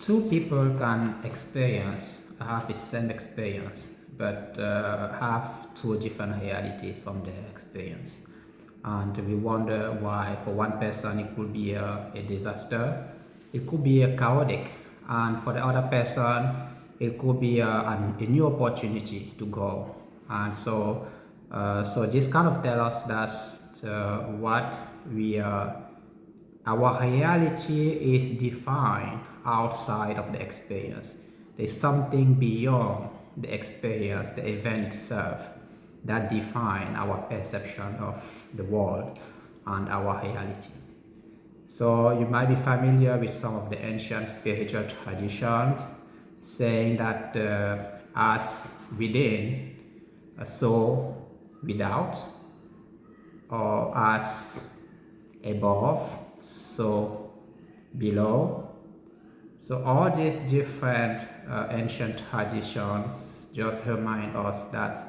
Two people can have the same experience, but have two different realities from their experience. And we wonder why, for one person, it could be a disaster, it could be a chaotic, and for the other person, it could be a new opportunity to grow. And so this kind of tell us that what we are. Our reality is defined outside of the experience. There's something beyond the experience, the event itself, that define our perception of the world and our reality. So you might be familiar with some of the ancient spiritual traditions saying that as within, so without, or as above, so below. So all these different ancient traditions just remind us that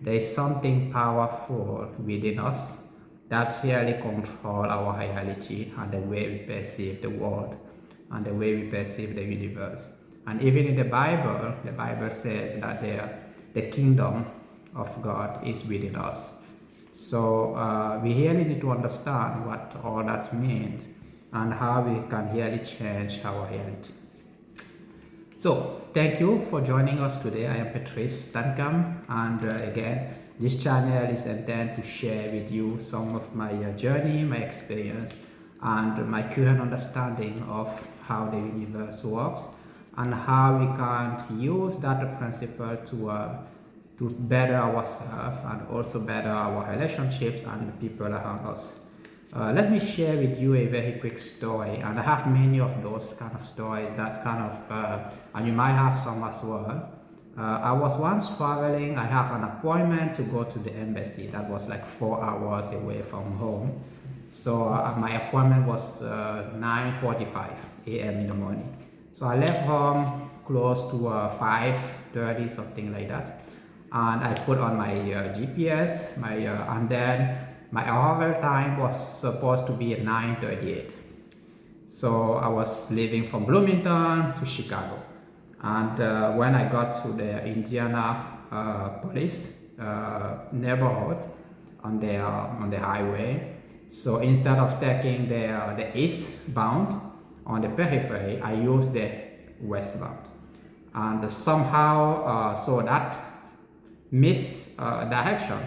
there is something powerful within us that really control our reality and the way we perceive the world and the way we perceive the universe. And even in the Bible says that the kingdom of God is within us. So we really need to understand what all that means and how we can really change our reality. So thank you for joining us today. I am Patrice Stancam, and again, this channel is intended to share with you some of my journey, my experience, and my current understanding of how the universe works and how we can use that principle to better ourselves and also better our relationships and the people around us. Let me share with you a very quick story, and I have many of those kind of stories that kind of, and you might have some as well. I was once traveling. I have an appointment to go to the embassy that was like 4 hours away from home. So my appointment was 9:45 a.m. in the morning. So I left home close to 5:30, something like that. And I put on my GPS, and then my arrival time was supposed to be at 9:38. So I was leaving from Bloomington to Chicago. And when I got to the Indiana police neighborhood on the highway, so instead of taking the eastbound on the periphery, I used the westbound. And somehow, so that misdirection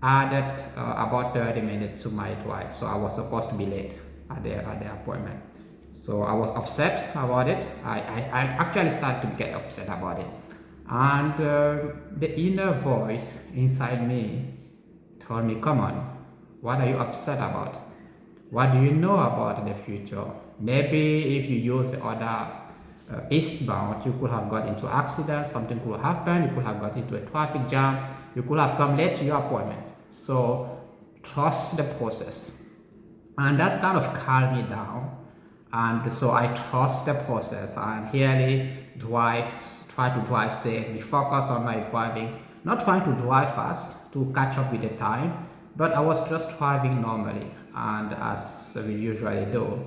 added about 30 minutes to my drive. So I was supposed to be late at the appointment. So I was upset about it. I actually started to get upset about it. And the inner voice inside me told me, come on, what are you upset about? What do you know about the future? Maybe if you use the other eastbound, you could have got into an accident, something could have happened, you could have got into a traffic jam, you could have come late to your appointment. So trust the process. And that kind of calmed me down. And so I trust the process and really try to drive safe, be focused on my driving, not trying to drive fast to catch up with the time, but I was just driving normally, and as we usually do.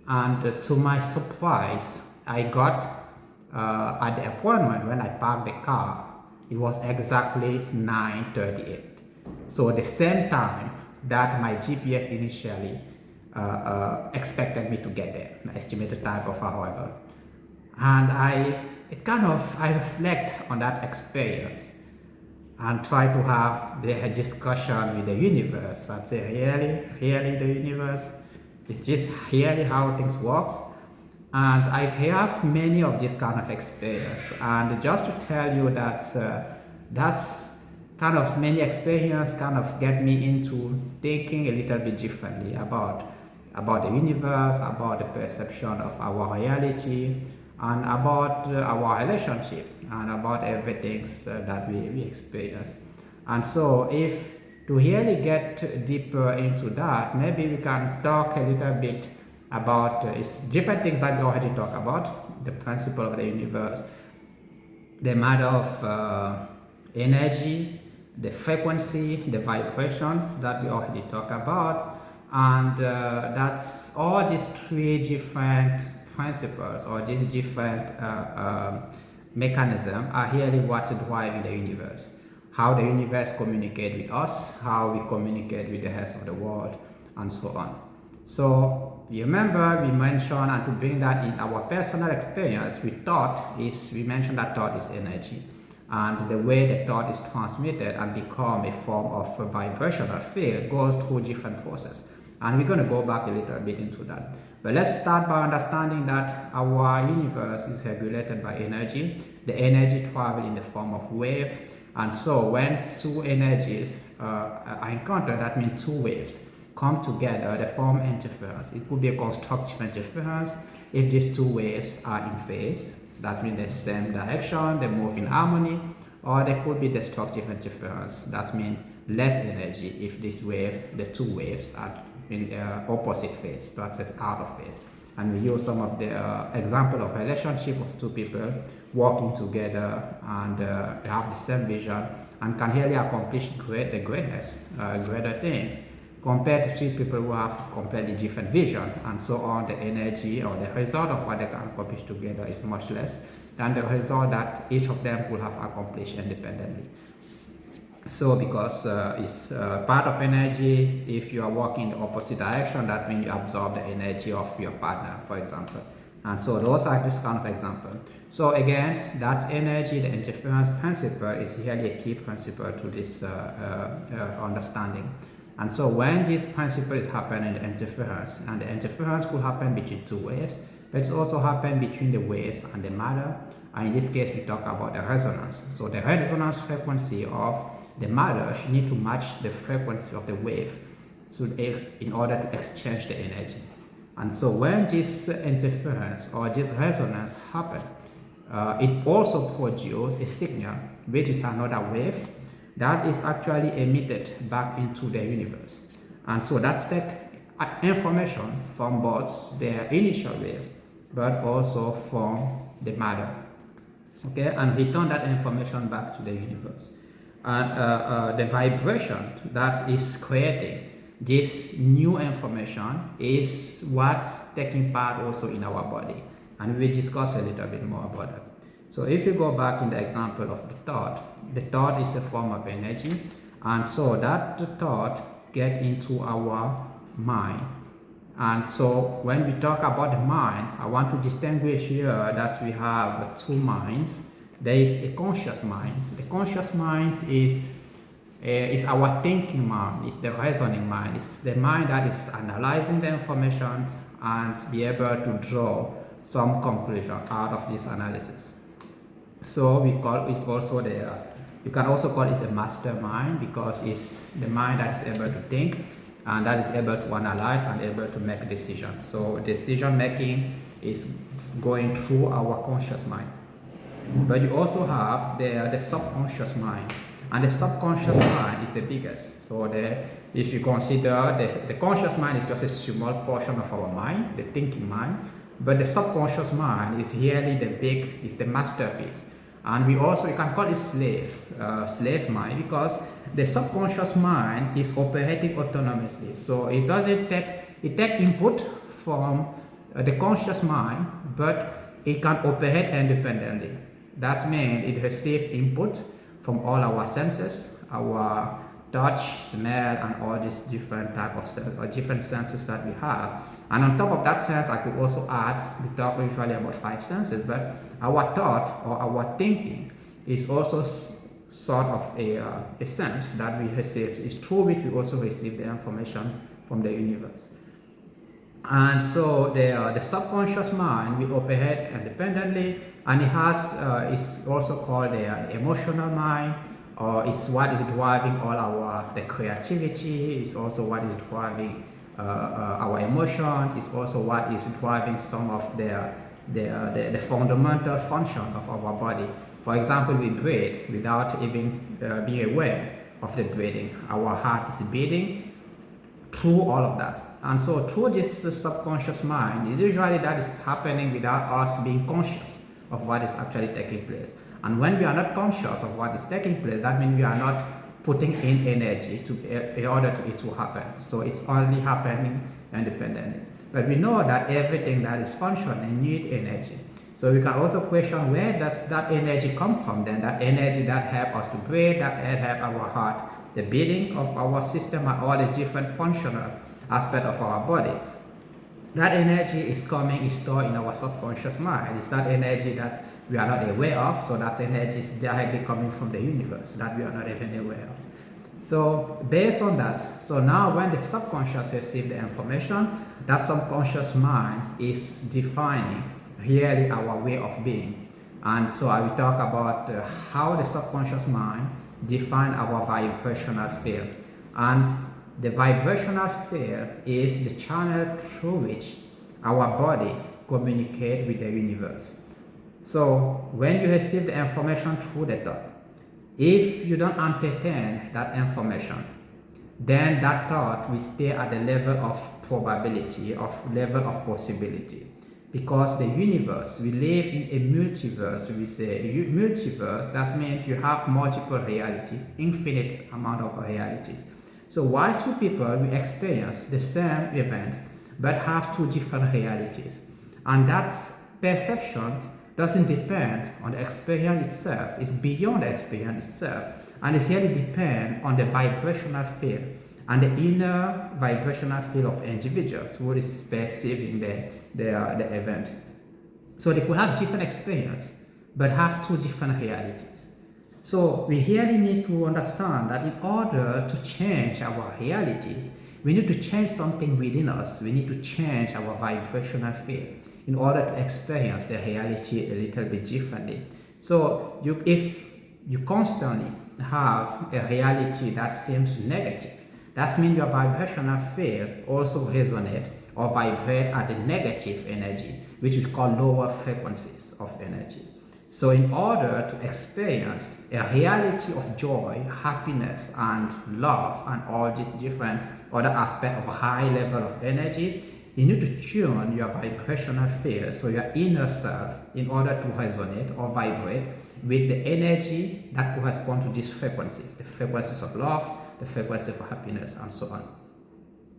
And to my surprise, I got at the appointment when I parked the car, it was exactly 9:38. So the same time that my GPS initially expected me to get there, the estimated time of arrival. And I reflect on that experience and try to have the discussion with the universe and say, really the universe? Is this really how things works? And I have many of this kind of experience. And just to tell you that that's kind of many experience kind of get me into thinking a little bit differently about the universe, about the perception of our reality, and about our relationship, and about everything that we experience. And so if to really get deeper into that, maybe we can talk a little bit about different things that we already talked about, the principle of the universe, the matter of energy, the frequency, the vibrations that we already talked about. And that's all these three different principles or these different mechanisms are really what's driving the universe. How the universe communicates with us, how we communicate with the rest of the world, and so on. So you remember we mentioned, and to bring that in our personal experience, we mentioned that thought is energy. And the way the thought is transmitted and become a form of a vibrational field goes through different processes. And we're going to go back a little bit into that. But let's start by understanding that our universe is regulated by energy. The energy travels in the form of wave. And so when two energies are encountered, that means two waves come together, they form interference. It could be a constructive interference if these two waves are in phase. So that means the same direction, they move in harmony. Or there could be destructive interference. That means less energy if the two waves are in opposite phase, that's it, out of phase. And we use some of the example of relationship of two people working together and they have the same vision and can really accomplish greater things compared to two people who have completely different vision, and so on. The energy or the result of what they can accomplish together is much less than the result that each of them could have accomplished independently. So because it's part of energy, if you are walking in the opposite direction, that means you absorb the energy of your partner, for example. And so those are just kind of examples. So again, that energy, the interference principle is really a key principle to this understanding. And so when this principle is happening, the interference, and the interference could happen between two waves, but it also happen between the waves and the matter. And in this case, we talk about the resonance. So the resonance frequency of the matter need to match the frequency of the wave in order to exchange the energy. And so when this interference or this resonance happen, it also produces a signal, which is another wave that is actually emitted back into the universe. And so that's the information from both the initial waves, but also from the matter. Okay, and return that information back to the universe. And the vibration that is creating this new information is what's taking part also in our body. And we will discuss a little bit more about that. So if you go back in the example of the thought is a form of energy. And so that the thought get into our mind. And so when we talk about the mind, I want to distinguish here that we have two minds. There is a conscious mind. The conscious mind is our thinking mind, it's the reasoning mind, it's the mind that is analyzing the information and be able to draw some conclusion out of this analysis. So we call it also you can also call it the mastermind, because it's the mind that is able to think and that is able to analyze and able to make decisions. So decision making is going through our conscious mind. But you also have the subconscious mind, and the subconscious mind is the biggest. So if you consider the conscious mind is just a small portion of our mind, the thinking mind, but the subconscious mind is really is the masterpiece. And you can call it slave mind, because the subconscious mind is operating autonomously. So it takes input from the conscious mind, but it can operate independently. That means it receives input from all our senses, our touch, smell, and all these different type of senses, or different senses that we have. And on top of that sense, I could also add, we talk usually about 5 senses, but our thought or our thinking is also sort of a sense that we receive. It's through which we also receive the information from the universe. And so the subconscious mind will operate independently, and it has it's also called the emotional mind, or it's what is driving all the creativity. It's also what is driving our emotions. It's also what is driving some of the fundamental function of our body. For example, we breathe without even being aware of the breathing. Our heart is beating through all of that. And so through this subconscious mind, usually that is happening without us being conscious of what is actually taking place. And when we are not conscious of what is taking place, that means we are not putting in energy in order to it to happen. So it's only happening independently. But we know that everything that is functioning needs energy. So we can also question, where does that energy come from then? That energy that helps us to breathe, that helps our heart, the beating of our system, and all the different functional aspects of our body. That energy is stored in our subconscious mind. It's that energy that we are not aware of. So that energy is directly coming from the universe that we are not even aware of. So based on that, so now when the subconscious receives the information, that subconscious mind is defining really our way of being. And so I will talk about how the subconscious mind defines our vibrational field. And the vibrational field is the channel through which our body communicates with the universe. So when you receive the information through the thought, if you don't entertain that information, then that thought will stay at the level of probability, of level of possibility. Because the universe, we live in a multiverse. We say multiverse, that means you have multiple realities, infinite amount of realities. So why two people will experience the same event but have two different realities? And that perception doesn't depend on the experience itself. It's beyond the experience itself. And it's really depend on the vibrational field and the inner vibrational field of individuals who is perceiving the event. So they could have different experience but have two different realities. So we really need to understand that in order to change our realities, we need to change something within us. We need to change our vibrational field in order to experience the reality a little bit differently. So if you constantly have a reality that seems negative, that means your vibrational field also resonates or vibrate at the negative energy, which we call lower frequencies of energy. So in order to experience a reality of joy, happiness, and love, and all these different other aspects of a high level of energy, you need to tune your vibrational field, so your inner self, in order to resonate or vibrate with the energy that corresponds to these frequencies, the frequencies of love, the frequency of happiness, and so on.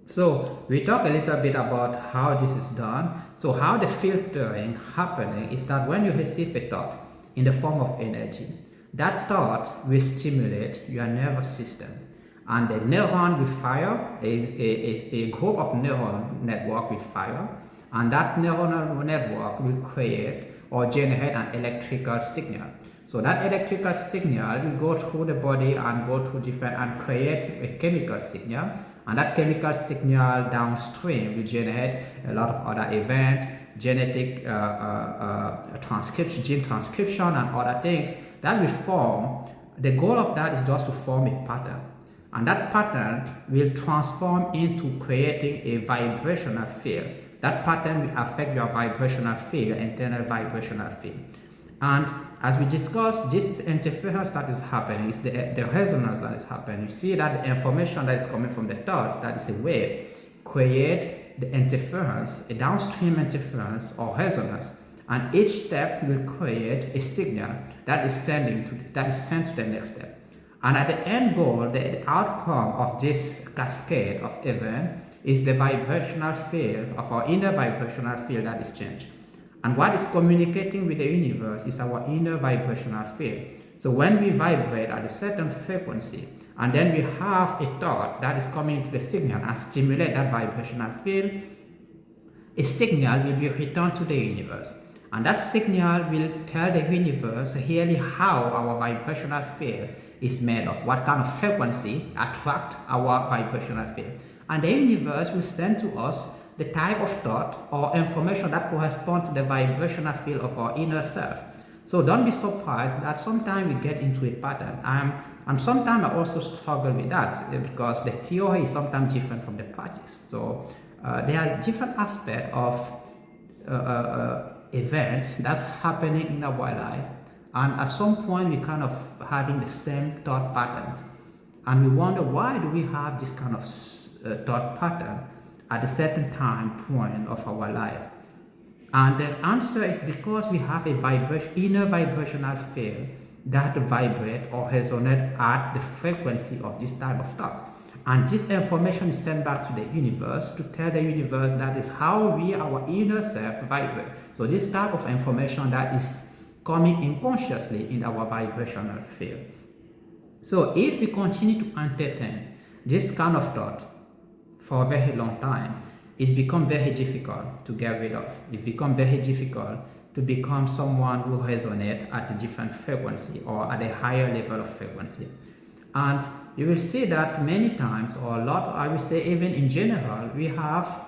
So we talk a little bit about how this is done. So how the filtering happening is that when you receive a thought in the form of energy, that thought will stimulate your nervous system, and the neuron will fire, a group of neuron network will fire, and that neuronal network will create or generate an electrical signal. So that electrical signal will go through the body and go through different and create a chemical signal, and that chemical signal downstream will generate a lot of other events, genetic transcription, gene transcription, and other things that will form. The goal of that is just to form a pattern, and that pattern will transform into creating a vibrational field. That pattern will affect your vibrational field, your internal vibrational field. And as we discussed, this interference that is happening, is the resonance that is happening. You see that the information that is coming from the thought, that is a wave, create the interference, a downstream interference or resonance, and each step will create a signal that is sent to the next step. And at the end goal, the outcome of this cascade of events is the vibrational field of our inner vibrational field that is changed. And what is communicating with the universe is our inner vibrational field. So when we vibrate at a certain frequency, and then we have a thought that is coming to the signal and stimulate that vibrational field, a signal will be returned to the universe. And that signal will tell the universe really how our vibrational field is made of, what kind of frequency attract our vibrational field. And the universe will send to us the type of thought or information that corresponds to the vibrational field of our inner self. So don't be surprised that sometimes we get into a pattern. And sometimes I also struggle with that because the theory is sometimes different from the practice. So there are different aspects of events that's happening in our life. And at some point we kind of having the same thought patterns. And we wonder, why do we have this kind of thought pattern at a certain time point of our life? And the answer is because we have a inner vibrational field that vibrate or resonate at the frequency of this type of thought. And this information is sent back to the universe to tell the universe that is how we, our inner self, vibrate. So this type of information that is coming unconsciously in our vibrational field. So if we continue to entertain this kind of thought for a very long time, it's become very difficult to get rid of. It becomes very difficult to become someone who resonates at a different frequency or at a higher level of frequency. And you will see that many times, or a lot, I would say even in general, we have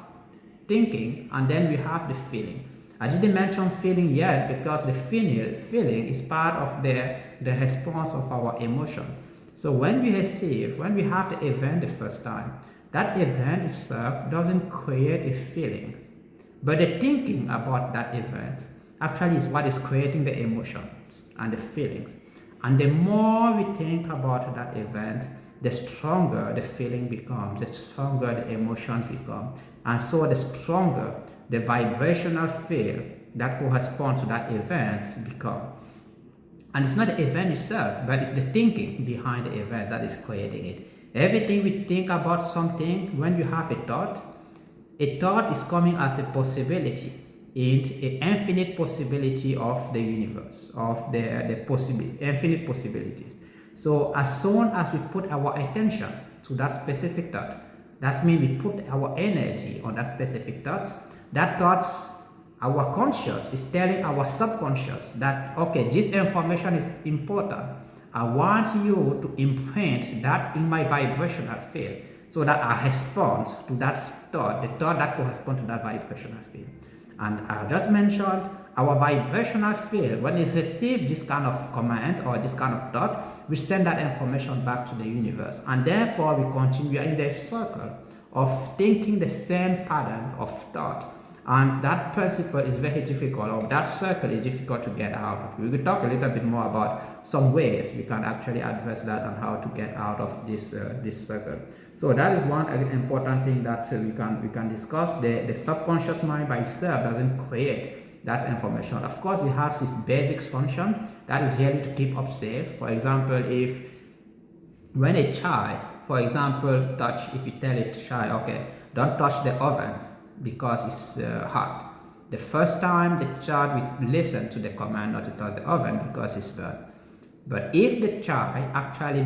thinking and then we have the feeling. I didn't mention feeling yet because the feeling is part of the response of our emotion. So when we have the event the first time, that event itself doesn't create a feeling. But the thinking about that event actually is what is creating the emotions and the feelings. And the more we think about that event, the stronger the feeling becomes, the stronger the emotions become. And so the stronger the vibrational field that corresponds to that event become. And it's not the event itself, but it's the thinking behind the event that is creating it. Everything we think about something, when you have a thought is coming as a possibility in an infinite possibility of the universe, of the infinite possibilities. So as soon as we put our attention to that specific thought, that means we put our energy on that specific thought. That thought, our conscious is telling our subconscious that, okay, this information is important. I want you to imprint that in my vibrational field so that I respond to that thought, the thought that corresponds to that vibrational field. And I just mentioned our vibrational field, when it receives this kind of command or this kind of thought, we send that information back to the universe. And therefore, we continue in the circle of thinking the same pattern of thought. And that principle is very difficult, or that circle is difficult to get out of. We will talk a little bit more about some ways we can actually address that and how to get out of this circle. So that is one important thing that we can discuss. The subconscious mind by itself doesn't create that information. Of course, it has its basic function that is really to keep us safe. For example, when a child, for example, if you tell a child, okay, don't touch the oven because it's hot. The first time the child will listen to the command not to touch the oven because it's burnt. But if the child actually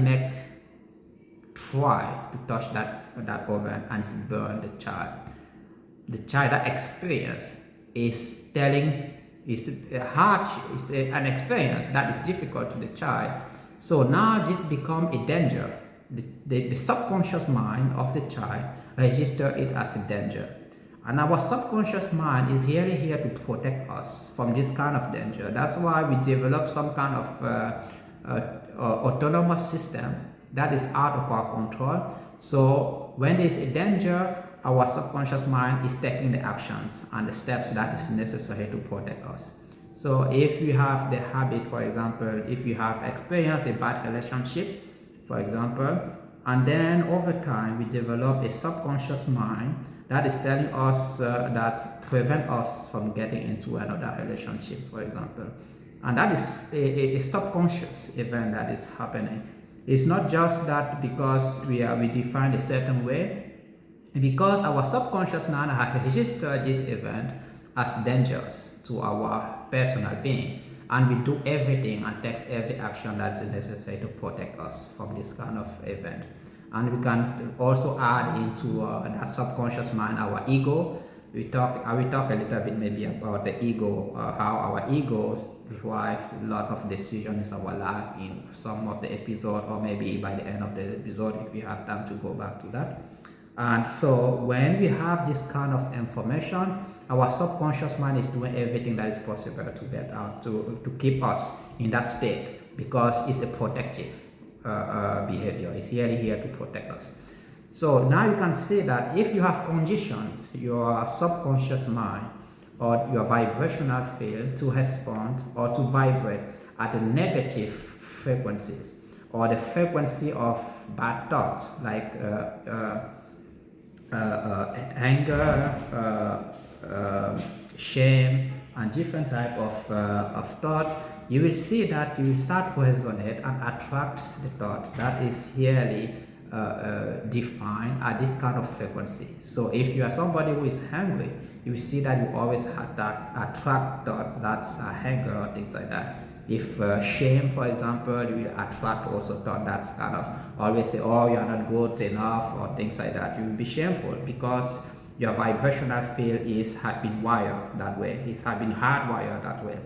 try to touch that oven and it's burned, the child that experience is telling, an experience that is difficult to the child. So now this becomes a danger. The subconscious mind of the child registers it as a danger. And our subconscious mind is really here to protect us from this kind of danger. That's why we develop some kind of autonomous system that is out of our control. So when there is a danger, our subconscious mind is taking the actions and the steps that is necessary to protect us. So if you have the habit, for example, if you have experienced a bad relationship, for example, and then over time we develop a subconscious mind that is telling us that prevent us from getting into another relationship, for example. And that is a subconscious event that is happening. It's not just that because we define a certain way, because our subconscious mind has registered this event as dangerous to our personal being, and we do everything and take every action that is necessary to protect us from this kind of event. And we can also add into that subconscious mind our ego. I will talk a little bit maybe about the ego, how our egos drive a lot of decisions in our life in some of the episode, or maybe by the end of the episode if we have time to go back to that. And so when we have this kind of information, our subconscious mind is doing everything that is possible to get out, to keep us in that state, because it's a protective behavior. It's really here to protect us. So now you can see that if you have conditioned your subconscious mind or your vibrational field to respond or to vibrate at the negative frequencies, or the frequency of bad thoughts like anger, shame, and different type of thought, you will see that you will start to resonate and attract the thought that is really defined at this kind of frequency. So if you are somebody who is hungry, you will see that you always attract thoughts that's anger or things like that. If shame, for example, you will attract also thought that's kind of always say, oh, you are not good enough or things like that. You will be shameful because your vibrational field has been wired that way. It has been hardwired that way.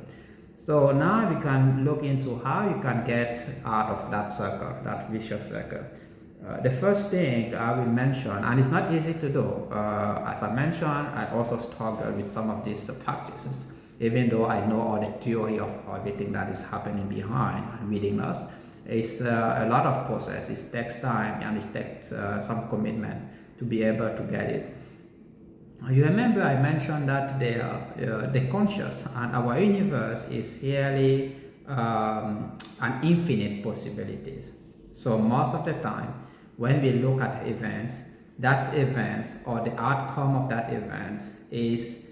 So now we can look into how you can get out of that circle, that vicious circle. The first thing I will mention, and it's not easy to do, as I mentioned, I also struggle with some of these practices, even though I know all the theory of everything that is happening behind and within us. It's a lot of process. It takes time and it takes some commitment to be able to get it. You remember I mentioned that the conscious and our universe is really an infinite possibilities. So most of the time, when we look at that event or the outcome of that event is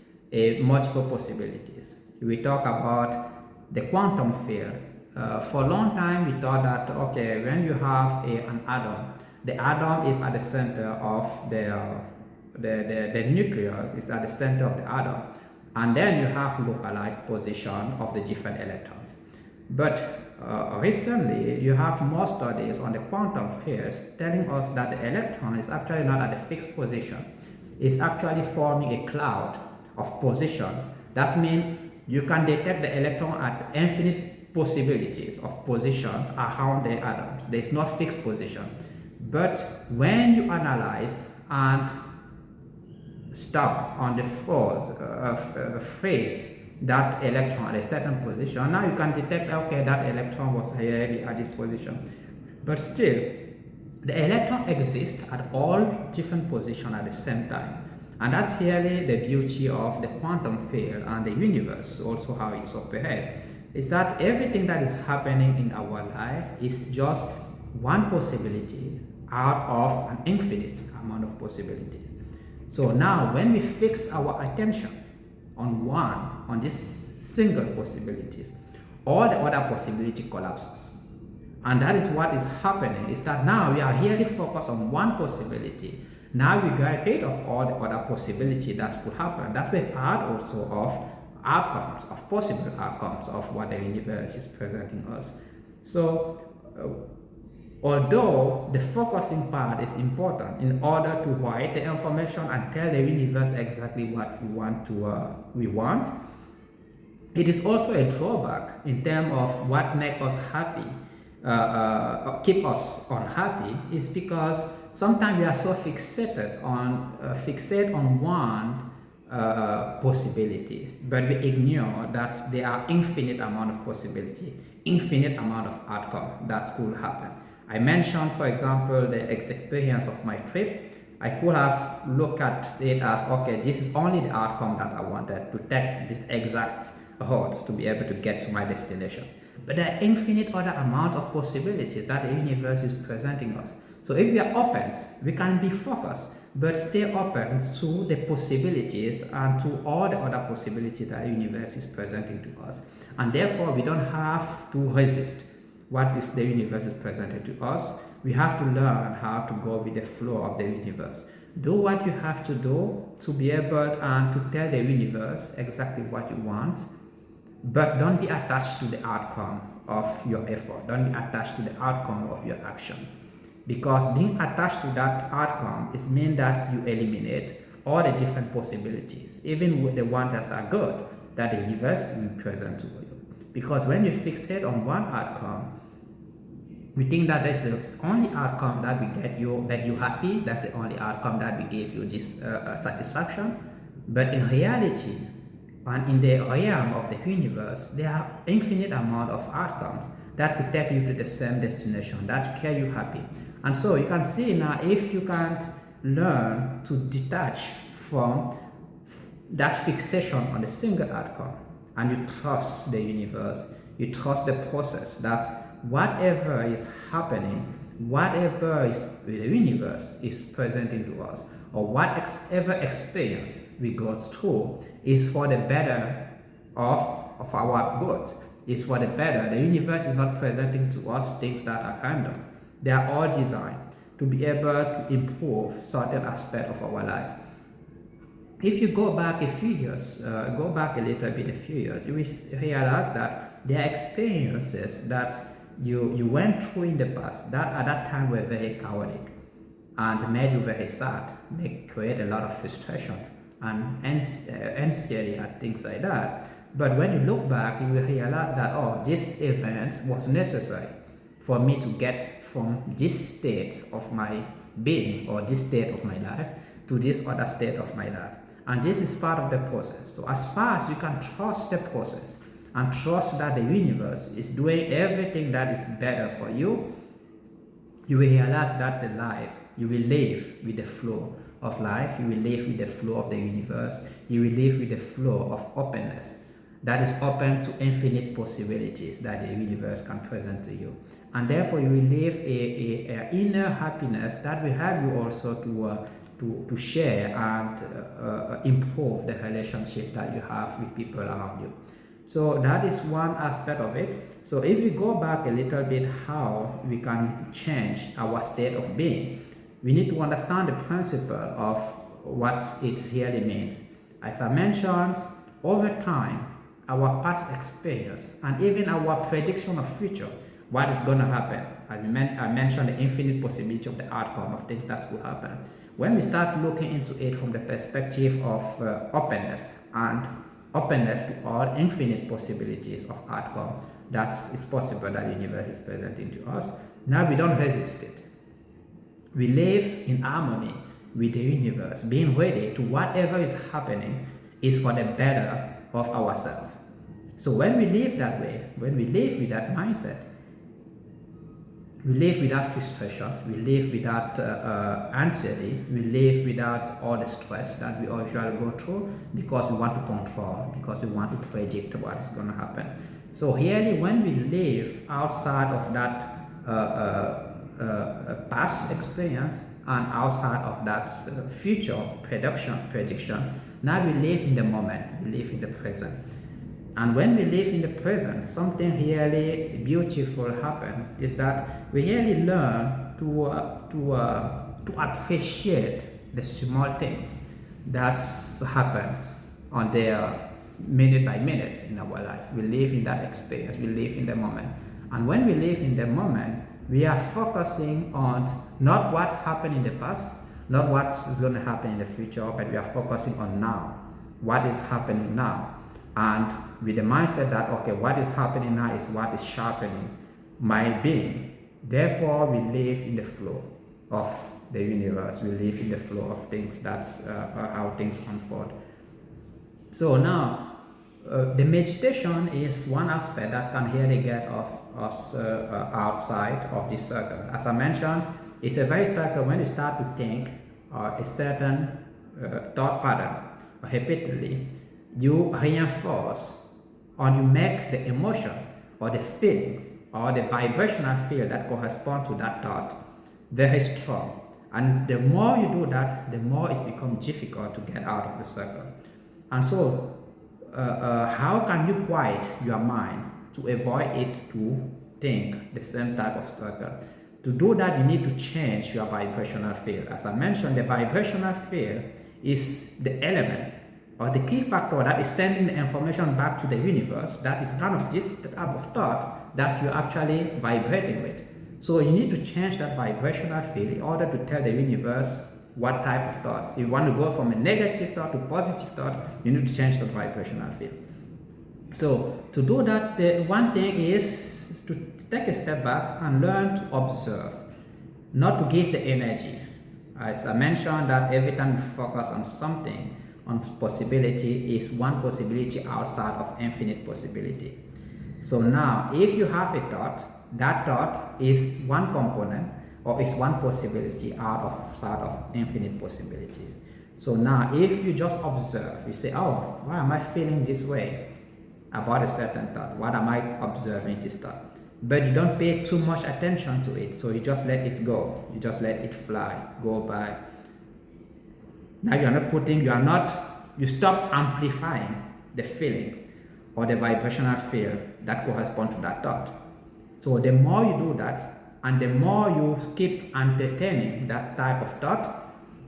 multiple possibilities. We talk about the quantum field. For a long time, we thought that, okay, when you have an atom, the atom is at the center of the nucleus is at the center of the atom, and then you have localized position of the different electrons. But recently, you have more studies on the quantum fields telling us that the electron is actually not at a fixed position. It's actually forming a cloud of position. That means you can detect the electron at infinite possibilities of position around the atoms. There is not fixed position. But when you analyze and stop on the phase that electron at a certain position, now you can detect, okay, that electron was really at this position. But still, the electron exists at all different positions at the same time. And that's really the beauty of the quantum field and the universe, also how it's operates, is that everything that is happening in our life is just one possibility out of an infinite amount of possibilities. So now when we fix our attention on this single possibilities, all the other possibility collapses. And that is what is happening, is that now we are really focused on one possibility. Now we get rid of all the other possibility that could happen. That's the part also of outcomes, of possible outcomes of what the universe is presenting us. So although the focusing part is important in order to write the information and tell the universe exactly what we want, it is also a drawback in terms of what makes us happy, keep us unhappy, is because sometimes we are so fixated on one possibilities, but we ignore that there are infinite amount of possibility, infinite amount of outcome that could happen. I mentioned, for example, the experience of my trip. I could have looked at it as, okay, this is only the outcome that I wanted, to take this exact route to be able to get to my destination. But there are infinite other amount of possibilities that the universe is presenting us. So if we are open, we can be focused, but stay open to the possibilities and to all the other possibilities that the universe is presenting to us. And therefore, we don't have to resist what is the universe is presented to us. We have to learn how to go with the flow of the universe. Do what you have to do to be able to tell the universe exactly what you want, but don't be attached to the outcome of your effort. Don't be attached to the outcome of your actions. Because being attached to that outcome is mean that you eliminate all the different possibilities, even with the ones that are good, that the universe will present to you. Because when you fixate on one outcome, we think that that's the only outcome that will get you happy, that's the only outcome that will give you this satisfaction. But in reality, and in the realm of the universe, there are infinite amount of outcomes that could take you to the same destination, that will get you happy. And so you can see now, if you can't learn to detach from that fixation on a single outcome, and you trust the universe, you trust the process, that's whatever is happening, whatever is the universe is presenting to us, or whatever experience we go through is for the better of our good, is for the better. The universe is not presenting to us things that are random. They are all designed to be able to improve certain aspect of our life. If you go back a few years, go back a little bit, a few years, you will realize that there are experiences that you went through in the past that at that time were very chaotic and made you very sad, may create a lot of frustration and anxiety and things like that. But when you look back, you will realize that, oh, this event was necessary for me to get from this state of my being or this state of my life to this other state of my life. And this is part of the process. So as far as you can trust the process and trust that the universe is doing everything that is better for you, you will realize that the life, you will live with the flow of life, you will live with the flow of the universe, you will live with the flow of openness that is open to infinite possibilities that the universe can present to you. And therefore you will live a inner happiness that will help you also to share and improve the relationship that you have with people around you. So that is one aspect of it. So if we go back a little bit how we can change our state of being, we need to understand the principle of what it really means. As I mentioned, over time, our past experience and even our prediction of future, what is going to happen. I mentioned the infinite possibility of the outcome of things that will happen. When we start looking into it from the perspective of openness and openness to all infinite possibilities of outcome that is possible that the universe is presenting to us, now we don't resist it. We live in harmony with the universe, being ready to whatever is happening is for the better of ourselves. So when we live that way, when we live with that mindset, we live without frustration, we live without anxiety, we live without all the stress that we usually go through because we want to control, because we want to predict what is going to happen. So really when we live outside of that past experience and outside of that future prediction, now we live in the moment, we live in the present. And when we live in the present, something really beautiful happens is that we really learn to appreciate the small things that happen on there minute by minute in our life. We live in that experience, we live in the moment. And when we live in the moment, we are focusing on not what happened in the past, not what is going to happen in the future, but we are focusing on now, what is happening now. And with the mindset that, okay, what is happening now is what is sharpening my being. Therefore, we live in the flow of the universe. We live in the flow of things. That's how things unfold. So now, the meditation is one aspect that can really get us outside of this circle. As I mentioned, it's a very circle when you start to think a certain thought pattern repeatedly. You reinforce or you make the emotion or the feelings or the vibrational field that correspond to that thought very strong. And the more you do that, the more it's become difficult to get out of the circle. And so, how can you quiet your mind to avoid it to think the same type of circle? To do that, you need to change your vibrational field. As I mentioned, the vibrational field is the element or the key factor that is sending the information back to the universe. That is kind of this type of thought that you're actually vibrating with. So you need to change that vibrational field in order to tell the universe what type of thought. If you want to go from a negative thought to positive thought, you need to change that vibrational field. So to do that, the one thing is to take a step back and learn to observe, not to give the energy. As I mentioned, that every time you focus on something, on possibility, is one possibility outside of infinite possibility. So now, if you have a thought, that thought is one component or is one possibility outside of infinite possibility. So now, if you just observe, you say, oh, why am I feeling this way about a certain thought? What am I observing this thought? But you don't pay too much attention to it, so you just let it go. You just let it fly, go by. Now you stop amplifying the feelings or the vibrational field that correspond to that thought. So the more you do that, And the more you keep entertaining that type of thought,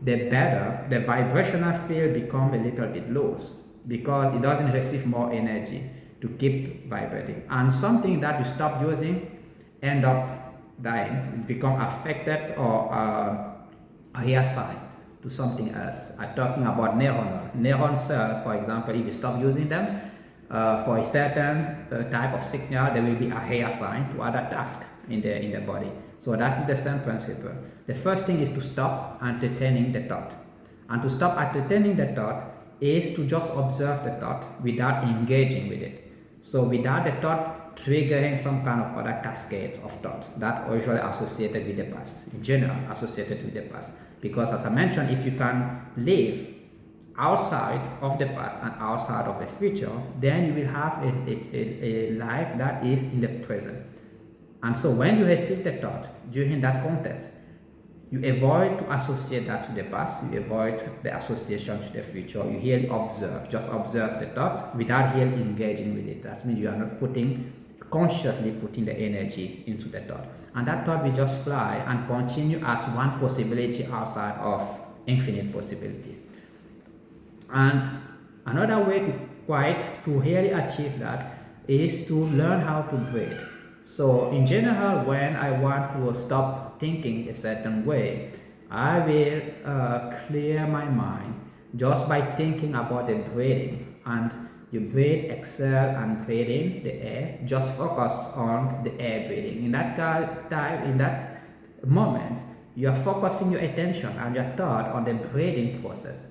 the better the vibrational field become a little bit loose because it doesn't receive more energy to keep vibrating. And something that you stop using end up dying, it become affected or reassigned to something else. I'm talking about neuron cells, for example. If you stop using them for a certain type of signal, they will be reassigned to other tasks in the body. So that's the same principle. The first thing is to stop entertaining the thought, and to stop entertaining the thought is to just observe the thought without engaging with it. So without the thought triggering some kind of other cascades of thought that are usually associated with the past, in general associated with the past. Because as I mentioned, if you can live outside of the past and outside of the future, then you will have a life that is in the present. And so when you receive the thought during that context, you avoid to associate that to the past, you avoid the association to the future, you really observe, just observe the thought without really engaging with it. That means you are not consciously putting the energy into the thought. And that thought will just fly and continue as one possibility outside of infinite possibility. And another way to really achieve that is to learn how to breathe. So in general, when I want to stop thinking a certain way, I will clear my mind just by thinking about the breathing. And you breathe, exhale, and breathe in the air. Just focus on the air breathing. In that moment, you are focusing your attention and your thought on the breathing process.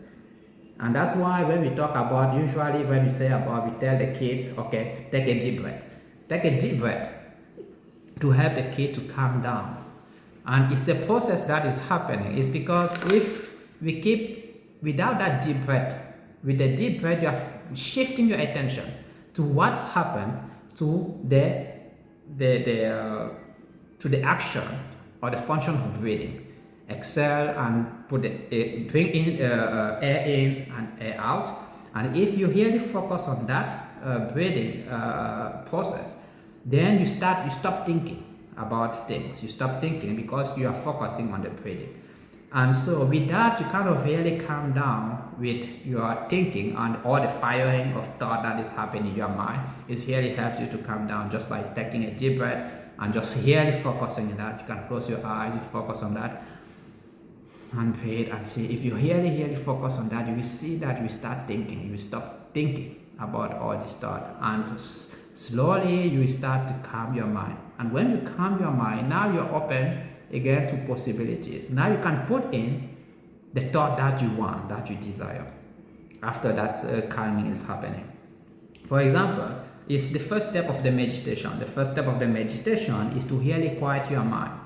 And that's why when we talk about, usually when we tell the kids, okay, take a deep breath. Take a deep breath to help the kid to calm down. And it's the process that is happening. It's because if we keep without that deep breath, with the deep breath, you are shifting your attention to what happened to the action or the function of breathing. Exhale and bring in air in and air out. And if you really focus on that breathing process, then you stop thinking about things. You stop thinking because you are focusing on the breathing. And so with that, you kind of really calm down with your thinking and all the firing of thought that is happening in your mind. It really helps you to calm down just by taking a deep breath and just really focusing on that. You can close your eyes, you focus on that and breathe and see. If you really focus on that, you will see that you start thinking. You will stop thinking about all this thought, and slowly you will start to calm your mind. And when you calm your mind, now you're open again to possibilities. Now you can put in the thought that you want, that you desire, after that calming is happening. For example, it's the first step of the meditation. The first step of the meditation is to really quiet your mind.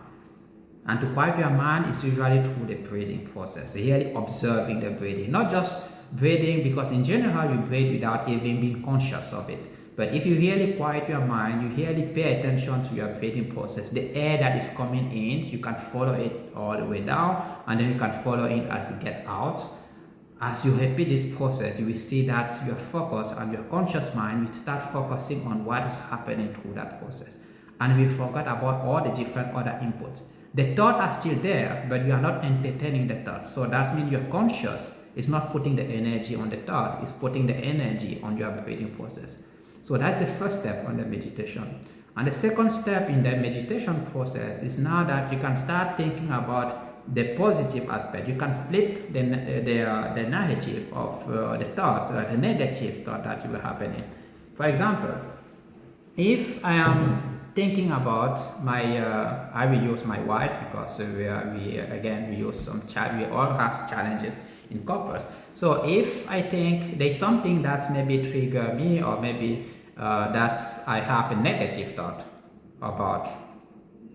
And to quiet your mind is usually through the breathing process, really observing the breathing. Not just breathing, because in general you breathe without even being conscious of it. But if you really quiet your mind, you really pay attention to your breathing process. The air that is coming in, you can follow it all the way down, and then you can follow it as it gets out. As you repeat this process, you will see that your focus and your conscious mind will start focusing on what is happening through that process. And we forget about all the different other inputs. The thoughts are still there, but you are not entertaining the thoughts. So that means your conscious is not putting the energy on the thought, it's putting the energy on your breathing process. So that's the first step on the meditation. And the second step in the meditation process is now that you can start thinking about the positive aspect. You can flip the narrative of the thoughts, the negative thought that will happen. For example, if I am thinking about I will use my wife, because we all have challenges in couples. So if I think there's something that's maybe trigger me, or maybe I have a negative thought about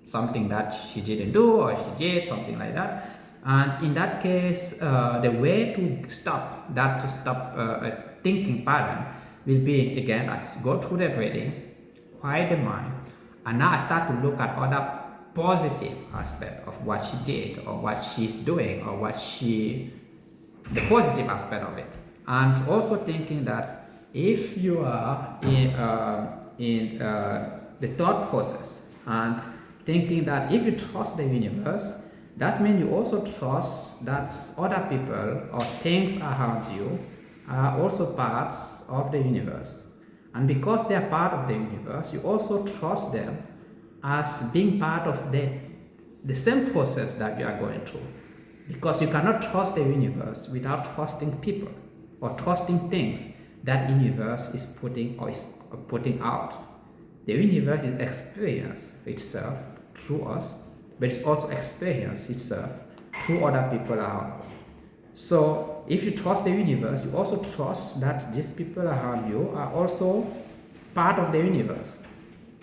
something that she didn't do or she did, something like that. And in that case, the way to stop a thinking pattern will be, again, I go through the breathing, quiet the mind, and now I start to look at other positive aspect of what she did or what she's doing, or the positive aspect of it. And also thinking that if you are in the thought process and thinking that if you trust the universe, that means you also trust that other people or things around you are also parts of the universe. And because they are part of the universe, you also trust them as being part of the same process that you are going through. Because you cannot trust the universe without trusting people or trusting things that universe is putting or is putting out. The universe is experience itself through us, but it's also experience itself through other people around us. So if you trust the universe, you also trust that these people around you are also part of the universe.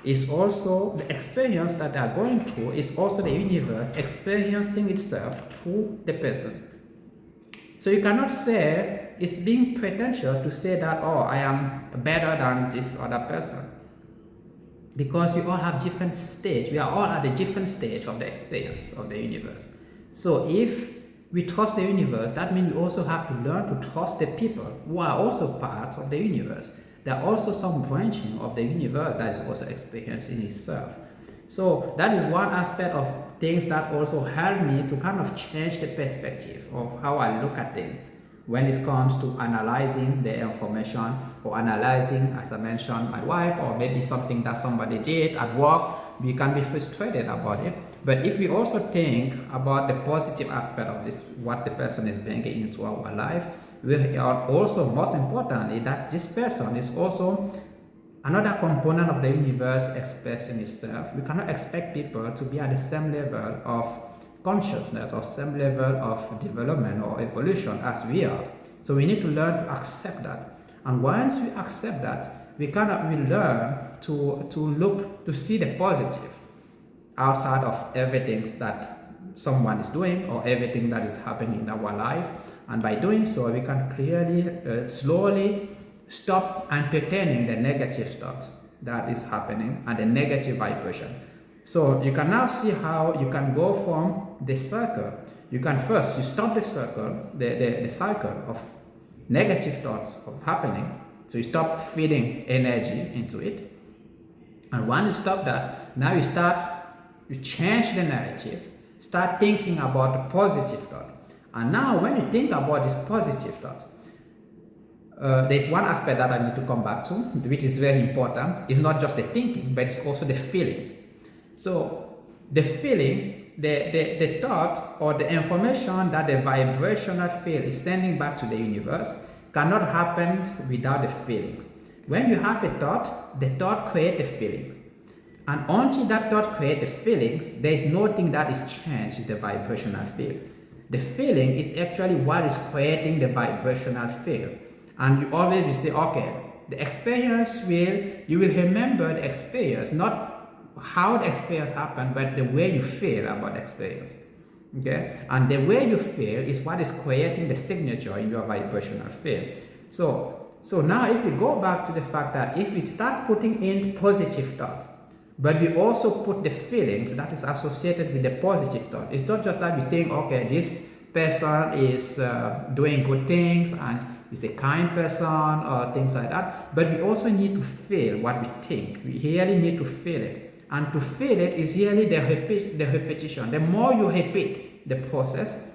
It's also the experience that they are going through is also the universe experiencing itself through the person. So you cannot say it's being pretentious to say that, oh, I am better than this other person. Because we all have different stage. We are all at a different stage of the experience of the universe. So if we trust the universe, that means we also have to learn to trust the people who are also part of the universe. There are also some branching of the universe that is also experiencing itself. So that is one aspect of things that also help me to kind of change the perspective of how I look at things when it comes to analyzing the information or analyzing, as I mentioned, my wife, or maybe something that somebody did at work. We can be frustrated about it. But if we also think about the positive aspect of this, what the person is bringing into our life, we are also, most importantly, that this person is also another component of the universe expressing itself. We cannot expect people to be at the same level of consciousness or same level of development or evolution as we are. So we need to learn to accept that. And once we accept that, we learn to look to see the positive outside of everything that someone is doing or everything that is happening in our life. And by doing so, we can clearly, slowly stop entertaining the negative thought that is happening and the negative vibration. So you can now see how you can go from the circle. You can first, you stop the circle, the cycle of negative thoughts of happening. So you stop feeding energy into it. And when you stop that, now you change the narrative, start thinking about the positive thought. And now when you think about this positive thought, there's one aspect that I need to come back to, which is very important. It's not just the thinking, but it's also the feeling. So the feeling, the thought or the information that the vibrational field is sending back to the universe cannot happen without the feelings. When you have a thought, the thought creates the feelings. And until that thought creates the feelings, there is nothing that is changed in the vibrational field. The feeling is actually what is creating the vibrational field. And you always will say, okay, the experience you will remember the experience, not how the experience happened, but the way you feel about the experience. Okay? And the way you feel is what is creating the signature in your vibrational field. So now if we go back to the fact that if we start putting in positive thought, but we also put the feelings that is associated with the positive thought. It's not just that we think, okay, this person is doing good things and is a kind person or things like that, but we also need to feel what we think. We really need to feel it. And to feel it is really the repetition. The more you repeat the process,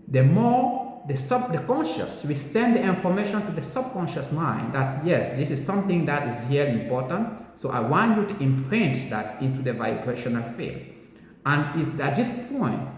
the more the conscious will send the information to the subconscious mind that yes, this is something that is really important. So I want you to imprint that into the vibrational field. And it's at this point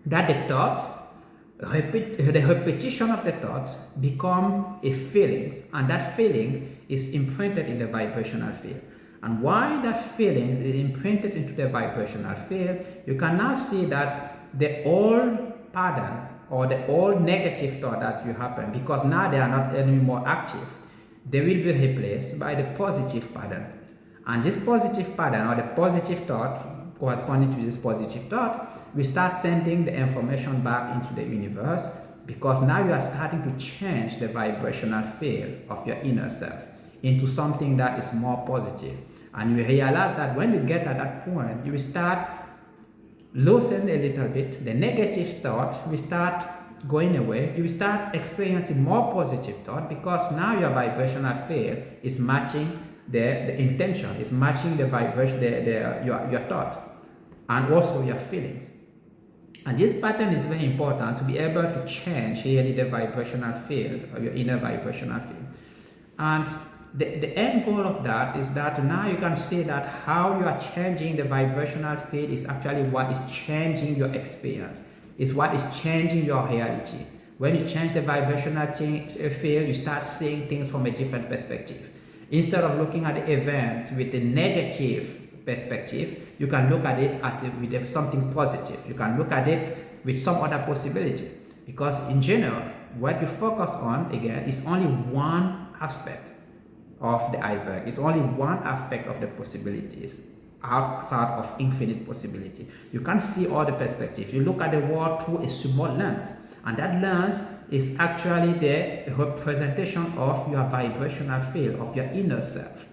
that the thought, the repetition of the thoughts become a feeling, and that feeling is imprinted in the vibrational field. And why that feeling is imprinted into the vibrational field, you can now see that the old pattern or the old negative thought that you happen, because now they are not anymore active, they will be replaced by the positive pattern. And this positive pattern or the positive thought corresponding to this positive thought, we start sending the information back into the universe, because now you are starting to change the vibrational field of your inner self into something that is more positive. And you realize that when you get at that point, you will start loosen a little bit. The negative thought will start going away. You will start experiencing more positive thought, because now your vibrational field is matching the intention, is matching the vibration, your thought, and also your feelings. And this pattern is very important to be able to change really the vibrational field, or your inner vibrational field. And the end goal of that is that now you can see that how you are changing the vibrational field is actually what is changing your experience, is what is changing your reality. When you change the vibrational field, you start seeing things from a different perspective. Instead of looking at the events with a negative perspective, you can look at it as with something positive. You can look at it with some other possibility. Because in general, what you focus on, again, is only one aspect of the iceberg. It's only one aspect of the possibilities outside of infinite possibility. You can't see all the perspectives. You look at the world through a small lens, and that lens is actually the representation of your vibrational field, of your inner self.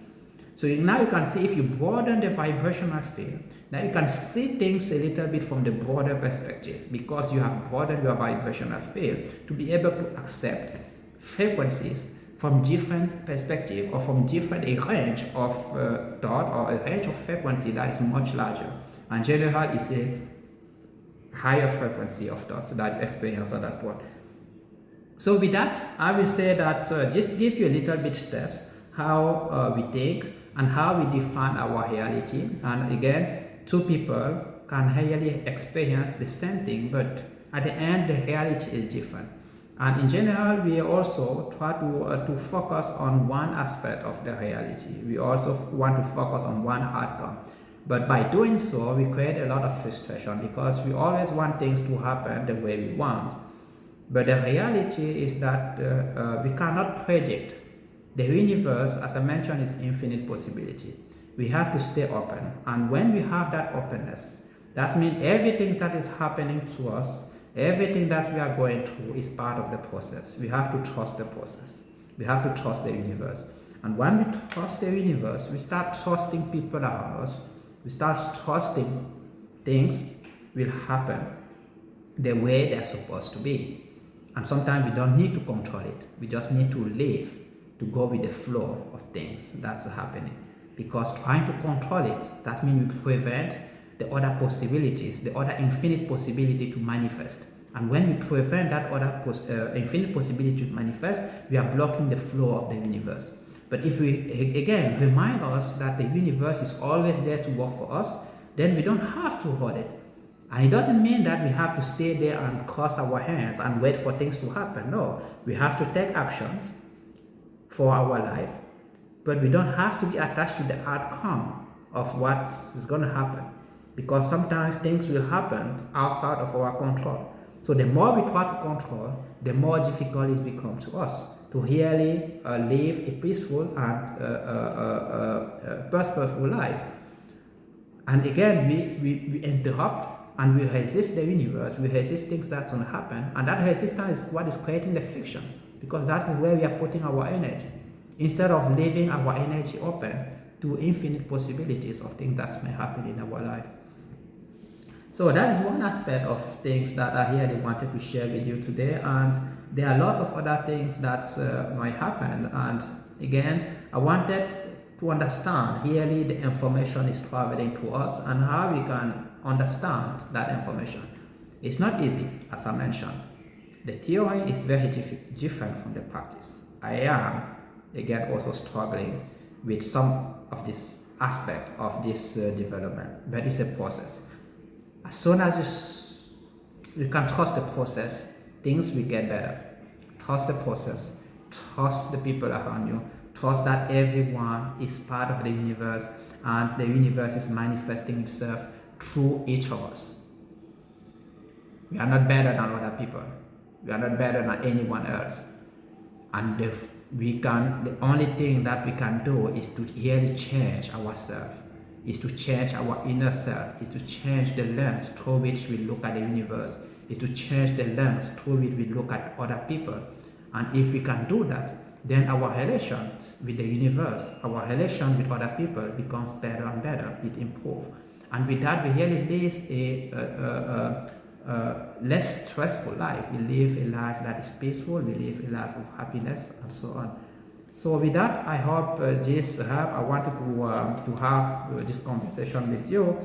So now you can see, if you broaden the vibrational field, now you can see things a little bit from the broader perspective, because you have broadened your vibrational field to be able to accept frequencies from different perspective, or from different a range of thought, or a range of frequency that is much larger. And general is a higher frequency of thoughts that you experience at that point. So with that, I will say that just give you a little bit steps how we think and how we define our reality. And again, two people can really experience the same thing, but at the end, the reality is different. And in general, we also try to focus on one aspect of the reality. We also want to focus on one outcome. But by doing so, we create a lot of frustration, because we always want things to happen the way we want. But the reality is that we cannot predict. The universe, as I mentioned, is infinite possibility. We have to stay open. And when we have that openness, that means everything that is happening to us, everything that we are going through, is part of the process. We have to trust the process. We have to trust the universe. And when we trust the universe, we start trusting people around us. We start trusting things will happen the way they're supposed to be. And sometimes we don't need to control it. We just need to live, to go with the flow of things that's happening. Because trying to control it, that means we prevent the other possibilities, the other infinite possibility to manifest. And when we prevent that other infinite possibility to manifest, we are blocking the flow of the universe. But if we, again, remind us that the universe is always there to work for us, then we don't have to hold it. And it doesn't mean that we have to stay there and cross our hands and wait for things to happen. No, we have to take actions for our life, but we don't have to be attached to the outcome of what is going to happen, because sometimes things will happen outside of our control. So the more we try to control, the more difficult it becomes to us to really live a peaceful and purposeful life. And again, we interrupt and we resist the universe, we resist things that's going to happen, and that resistance is what is creating the friction, because that is where we are putting our energy, instead of leaving our energy open to infinite possibilities of things that may happen in our life. So that is one aspect of things that I really wanted to share with you today, and there are a lot of other things that might happen. And again, I wanted to understand really the information is traveling to us and how we can understand that information. It's not easy, as I mentioned. The theory is very different from the practice. I am, again, also struggling with some of this aspect of this development, but it's a process. As soon as you can trust the process, things will get better. Trust the process, trust the people around you, trust that everyone is part of the universe, and the universe is manifesting itself through each of us. We are not better than other people. We are not better than anyone else. And the only thing that we can do is to really change ourselves, is to change our inner self, is to change the lens through which we look at the universe, is to change the lens through which we look at other people. And if we can do that, then our relations with the universe, our relation with other people becomes better and better. It improves. And with that, we really live a less stressful life. We live a life that is peaceful. We live a life of happiness, and so on. So with that, I hope this help. I wanted to have this conversation with you,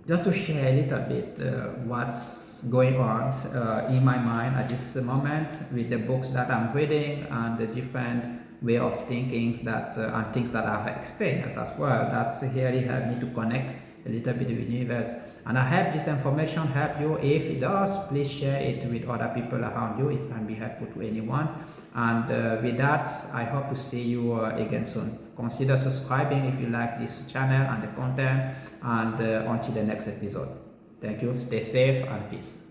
just to share a little bit what's going on in my mind at this moment with the books that I'm reading and the different way of thinking that and things that I've experienced as well. That's really helped me to connect a little bit with the universe. And I hope this information help you. If it does, please share it with other people around you if it can be helpful to anyone. And with that, I hope to see you again soon. Consider subscribing if you like this channel and the content. And until the next episode. Thank you. Stay safe and peace.